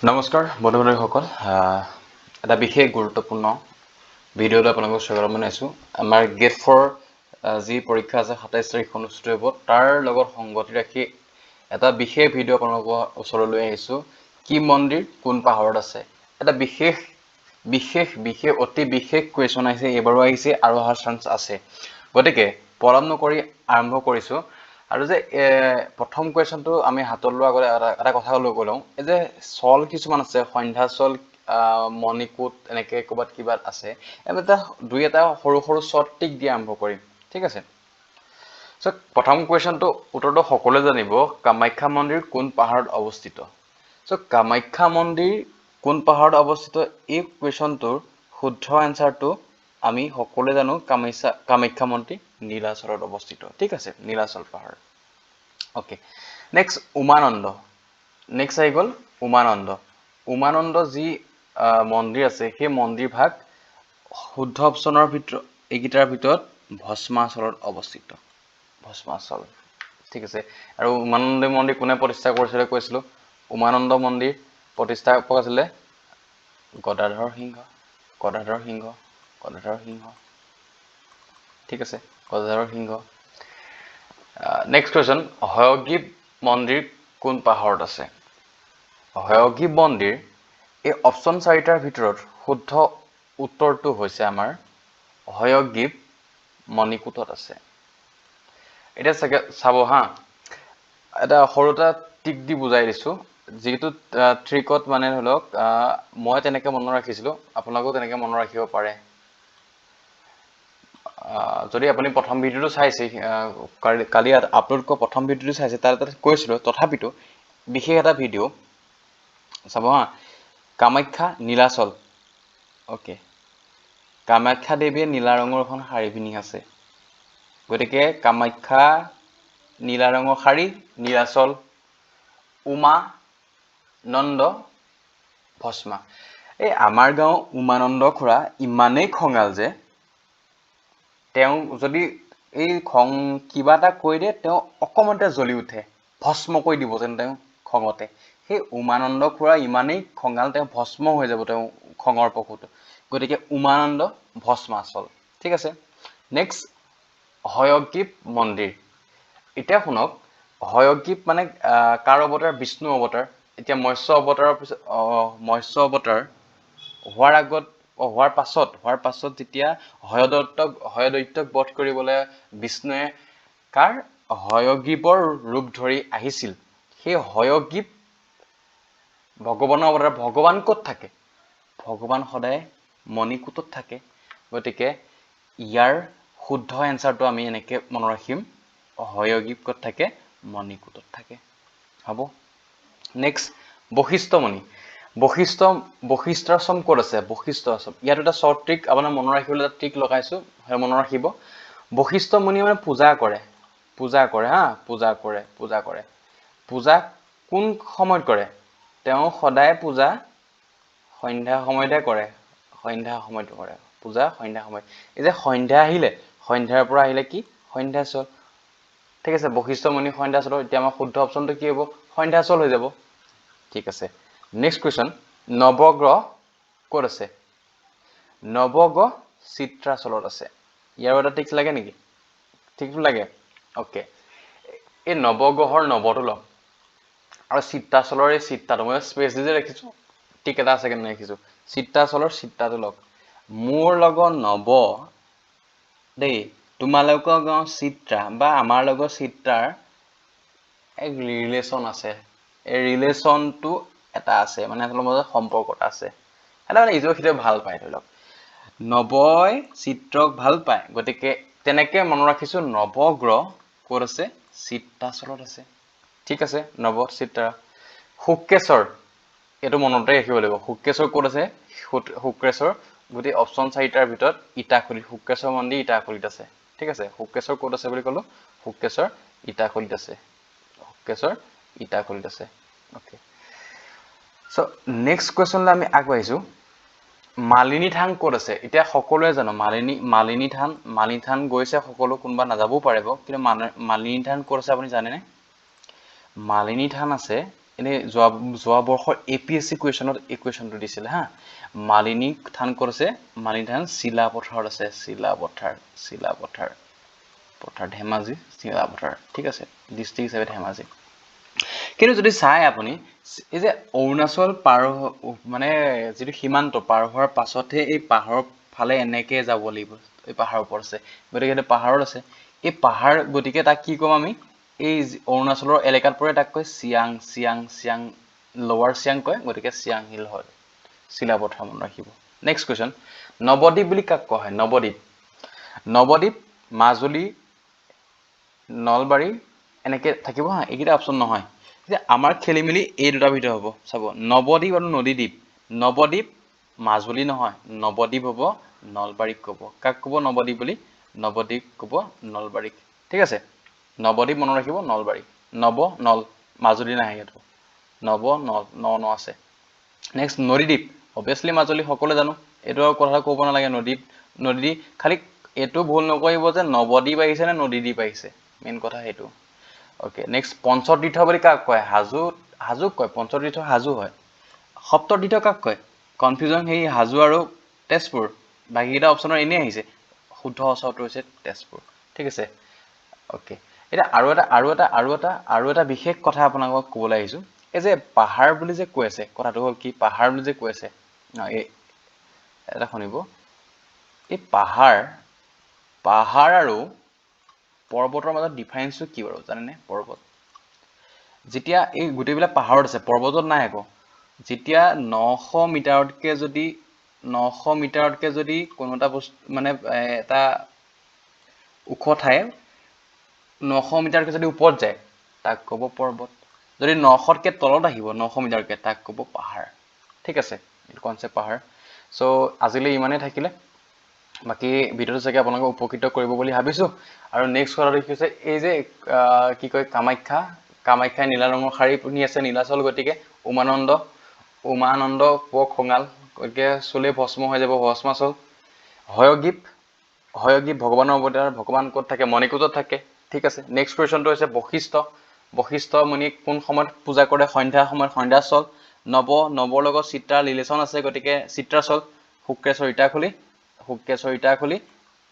নমস্কাৰ বন্ধু-বান্ধৱীসকল এটা বিশেষ গুৰুত্বপূৰ্ণ ভিডিঅ'লৈ আপোনালোকক স্বাগতম জনাইছোঁ আমাৰ গেট 4 যি পৰীক্ষা আছে 27 তাৰিখ অনুষ্ঠিত হ'ব তাৰ লগত সংগতি ৰাখি এটা বিশেষ ভিডিঅ' আপোনালোকৰ ওচৰলৈ আহিছোঁ কি মন্দিৰ কোন পাহাৰত আছে এটা বিশেষ অতি বিশেষ কোৱেশ্যন আহিছে এবাৰো আহিছে আৰু অহাৰ চান্স আছে গতিকে পলম নকৰি আৰম্ভ কৰিছোঁ আৰু যে প্ৰথম কোৱেশ্যনটো আমি হাতত লোৱাৰ আগতে এটা কথা লৈ লওঁ এই যে চল কিছুমান আছে সন্ধ্যা চল মণিকোট এনেকে ক'বাত কিবা আছে এটা দুই এটা সৰু সৰু শৰ্ট টিক দি আৰম্ভ কৰিম ঠিক আছে সো প্ৰথম কোৱেশ্যনটো উত্তৰটো সকলোৱে জানিব কামাখ্যা মন্দিৰ কোন পাহাৰত অৱস্থিত সো কামাখ্যা মন্দিৰ কোন পাহাৰত অৱস্থিত এই কোৱেশ্যনটোৰ শুদ্ধ এনসাৰটো আমি সকলোৱে জানো কামাখ্যা মন্দিৰ নীলাচলত অৱস্থিত ঠিক আছে নীলাচল পাহাৰ ওকে নেক্সট নেক্সট আহি গ'ল উমানন্দ যি মন্দিৰ আছে সেই মন্দিৰ ভাগ শুদ্ধ অপশ্যনৰ ভিতৰত এইকেইটাৰ ভিতৰত ভস্মাচলত অৱস্থিত ভস্মাচল ঠিক আছে আৰু উমানন্দ মন্দিৰ কোনে প্ৰতিষ্ঠা কৰিছিলে কৈছিলোঁ উমানন্দ মন্দিৰ প্ৰতিষ্ঠাপক আছিলে গদাধৰ সিংহ ঠিক আছে গদাধৰ সিংহ নেক্সট কোৱেশ্যন হয়গ্ৰীৱ মন্দিৰ কোন পাহাৰত আছে হয়গ্ৰীৱ মন্দিৰ এই অপশ্যন চাৰিটাৰ ভিতৰত শুদ্ধ উত্তৰটো হৈছে আমাৰ হয়গ্ৰীৱ মণিকোটত আছে এটা চাব হা এটা সৰুটা টিক দি বুজাই দিছোঁ যেটো ট্ৰিকত মানে ধৰি লওক মই তেনেকৈ মনত ৰাখিছিলোঁ আপোনালোকেও তেনেকৈ মনত ৰাখিব পাৰে যদি আপুনি প্ৰথম ভিডিঅ'টো চাইছে কালি আপলোড কৰা প্ৰথম ভিডিঅ'টো চাইছে তাত কৈছিলোঁ তথাপিতো বিশেষ এটা ভিডিঅ' চাব হা কামাখ্যা নীলাচল ওকে কামাখ্যা দেৱীয়ে নীলা ৰঙৰ এখন শাৰী পিন্ধি আছে গতিকে কামাখ্যা নীলা ৰঙৰ শাৰী নীলাচল উমানন্দ ভস্মা এই আমাৰ গাঁও উমানন্দ খুৰা ইমানেই খঙাল যে তেওঁ যদি এই খং কিবা এটা কৈ দিয়ে তেওঁ অকমানতে জ্বলি উঠে ভস্ম কৰি দিব যেন তেওঁ খঙতে সেই উমানন্দ খুৰা ইমানেই খঙাল তেওঁ ভস্ম হৈ যাব তেওঁ খঙৰ পশুত গতিকে উমানন্দ ভস্মাচল ঠিক আছে নেক্সট হয়গ্ৰীৱ মন্দিৰ এতিয়া শুনক হয়গ্ৰীৱ মানে কাৰ অৱতাৰ বিষ্ণু অৱতাৰ এতিয়া মৎস্য অৱতাৰ হোৱাৰ পাছত যেতিয়া হয়দৈত্যক বধ কৰিবলৈ বিষ্ণুৱে কাৰ হয়গ্ৰীৱৰ ৰূপ ধৰি আহিছিল সেই হয়গ্ৰীৱ ভগৱানৰ অৱতাৰ ভগৱান ক'ত থাকে ভগৱান সদায় মণিকোটত থাকে গতিকে ইয়াৰ শুদ্ধ এনসাৰটো আমি এনেকৈ মনত ৰাখিম হয়গ্ৰীৱ ক'ত থাকে মণিকোটত থাকে হ'ব নেক্সট বশিষ্ঠ আশ্ৰম ক'ত আছে বশিষ্ঠ আশ্ৰম ইয়াত এটা শ্বৰ্ট ট্ৰিক আপোনাৰ মনত ৰাখিবলৈ এটা ট্ৰিক লগাইছোঁ মনত ৰাখিব বশিষ্ঠ মুনি মানে পূজা কৰে পূজা কোন সময়ত কৰে তেওঁ সদায় পূজা সন্ধ্যা সময়তে কৰে পূজা সন্ধ্যা সময়ত এই যে সন্ধ্যা আহিলে সন্ধ্যাৰ পৰা আহিলে কি সন্ধ্যাচল ঠিক আছে বশিষ্ঠ মুনি সন্ধ্যাচল এতিয়া আমাৰ শুদ্ধ অপশ্যনটো কি হ'ব সন্ধ্যাচল হৈ যাব ঠিক আছে নেক্সট কুৱেশ্যন নৱগ্ৰহ ক'ত আছে নৱগ্ৰহ চিত্ৰাচলত আছে ইয়াৰ এটা টিক লাগে নেকি ঠিকটো লাগে ওকে এই নৱগ্ৰহৰ নৱটো লম আৰু চিত্ৰাচলৰ এই চিত্ৰাটো মই স্পেচ দি যে ৰাখিছোঁ টিক এটা আছে কেনে ৰাখিছোঁ চিত্ৰাচলৰ চিত্ৰাটো লওক মোৰ লগত নৱ দেই তোমালোকৰ গাঁও চিত্ৰা বা আমাৰ লগত চিত্ৰাৰ এক ৰিলেশ্যন আছে এই ৰিলেশ্যনটো এটা আছে মানে তেওঁলোকৰ মাজত সম্পৰ্ক এটা আছে এটা মানে ইজৰ সিজক ভাল পায় ধৰি লওক নৱই চিত্ৰক ভাল পায় গতিকে তেনেকৈ মনত ৰাখিছোঁ নৱগ্ৰহ ক'ত আছে চিত্ৰাচলত আছে ঠিক আছে চিত্ৰা শুক্ৰেশ্বৰ এইটো মনতে ৰাখিব লাগিব শুক্ৰেশ্বৰ ক'ত আছে শুক্ৰেশ্বৰ গোটেই অপশ্যন চাৰিটাৰ ভিতৰত ইটাখুলি শুক্ৰেশ্বৰ মন্দিৰ ইটাখুলিত আছে ঠিক আছে শুক্ৰেশ্বৰ ক'ত আছে বুলি ক'লোঁ শুক্ৰেশ্বৰ ইটাখুলিত আছে ওকে চ' নেক্সট কুৱেশ্যনলৈ আমি আগবাঢ়িছোঁ মালিনী থান ক'ত আছে এতিয়া সকলোৱে জানো মালিনী থান গৈছে সকলো কোনোবা নাযাবও পাৰিব কিন্তু মালিনী থান ক'ত আছে আপুনি জানেনে মালিনী থান আছে এনে যোৱা বৰ্ষৰ APSC কুৱেশ্যনত এই কুৱেশ্যনটো দিছিলে হা মালিনী থান ক'ত আছে মালিনী থান চিলাপথাৰত আছে চিলাপথাৰ ধেমাজি চিলাপথাৰ ঠিক আছে ডিষ্ট্ৰিক্ট হিচাপে ধেমাজি কিন্তু যদি চাই আপুনি এই যে অৰুণাচল পাৰ মানে যিটো সীমান্ত পাৰ হোৱাৰ পাছতহে এই পাহাৰৰ ফালে এনেকে যাব লাগিব এই পাহাৰৰ ওপৰত আছে গতিকে এটা পাহাৰত আছে এই পাহাৰ গতিকে তাক কি ক'ম আমি এই অৰুণাচলৰ এলেকাত পৰে তাক কয় চিয়াং লোৱাৰ চিয়াং কয় গতিকে চিয়াং হিল হয় চিলাপথাৰ মনত ৰাখিব নেক্সট কুৱেশ্যন নৱদ্বীপ বুলি কাক কোৱা হয় নৱদ্বীপ মাজুলী নলবাৰী এনেকে থাকিব হা এইকেইটা অপশ্যন নহয় এতিয়া আমাৰ খেলি মেলি এই দুটাৰ ভিতৰত হ'ব চাব নৱদ্বীপ আৰু নৱদ্বীপ মাজুলী নহয় নৱদ্বীপ হ'ব নলবাৰীক ক'ব কাক ক'ব নৱদ্বীপ বুলি নৱদ্বীপ ক'ব নলবাৰীক ঠিক আছে নৱদ্বীপ মনত ৰাখিব নলবাৰী নল মাজুলী নাহে ইয়াত ন আছে নেক্সট নদীদ্বীপ অবভিয়াছলি মাজুলী সকলোৱে জানো এইটো আৰু কথা ক'ব নালাগে নদী খালি এইটো ভুল নকৰিব যে নৱদ্বীপ আহিছে নে নদীদ্বীপ আহিছে মেইন কথা সেইটো ওকে নেক্সট পঞ্চতীৰ্থ বুলি কাক কয় হাজোক কয় পঞ্চতীৰ্থ হাজো হয় সপ্ততীৰ্থ কাক কয় কনফিউজন সেই হাজো আৰু তেজপুৰ বাকীকেইটা অপশ্যনৰ এনেই আহিছে শুদ্ধ সচৰটো হৈছে তেজপুৰ ঠিক আছে ওকে এতিয়া আৰু এটা বিশেষ কথা আপোনালোকক ক'বলৈ আহিছোঁ এই যে পাহাৰ বুলি যে কৈ আছে কথাটো হ'ল কি পাহাৰ বুলি যে কৈ আছে এটা শুনিব এই পাহাৰ আৰু পৰ্বতৰ মাজত ডিফাৰেন্সটো কি বাৰু জানেনে পৰ্বত যেতিয়া এই গোটেইবিলাক পাহাৰত আছে পৰ্বতত নাই আকৌ যেতিয়া 900 মিটাৰতকে যদি কোনো এটা বস্তু মানে এটা ওখ ঠাই 900 মিটাৰকে যদি ওপৰত যায় তাক ক'ব পৰ্বত যদি 900তকে তলত আহিব 900 মিটাৰকে তাক ক'ব পাহাৰ ঠিক আছে এইটো কনচেপ্ট পাহাৰ সো আজিলৈ ইমানেই থাকিলে বাকি ভিডিওটো চাগে আপোনালোকক উপকৃত কৰিব বুলি ভাবিছো আৰু নেক্সট কথাটো কি হৈছে এই যে কি কয় কামাখ্যা নীলা ৰঙৰ শাৰী পিন্ধি আছে নীলাচল গতিকে উমানন্দ পক খঙাল গতিকে চুলে ভস্ম হৈ যাব ভস্মাচল হয়গ্ৰীৱ ভগৱানৰ অৱতাৰ ভগৱান ক'ত থাকে মণিকোটত থাকে ঠিক আছে নেক্সট কুৱেশ্যনটো হৈছে বশিষ্ঠ মুনিক কোন সময়ত পূজা কৰে সন্ধ্যা সময়ত সন্ধ্যাচল নৱৰ লগত চিত্ৰাৰ ৰিলেশ্যন আছে গতিকে চিত্ৰাচল শুক্ৰেশ্বৰ ইটাখুলি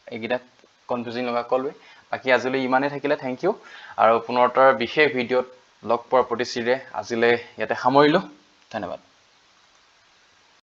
এইকেইটা কনফিউজিং লগা কলৱে বাকী আজিলৈ ইমানেই থাকিলে থেংক ইউ আৰু পুনৰ তাৰ বিশেষ ভিডিঅ'ত লগ পোৱাৰ প্ৰতিশ্ৰুতিৰে আজিলৈ ইয়াতে সামৰিলোঁ ধন্যবাদ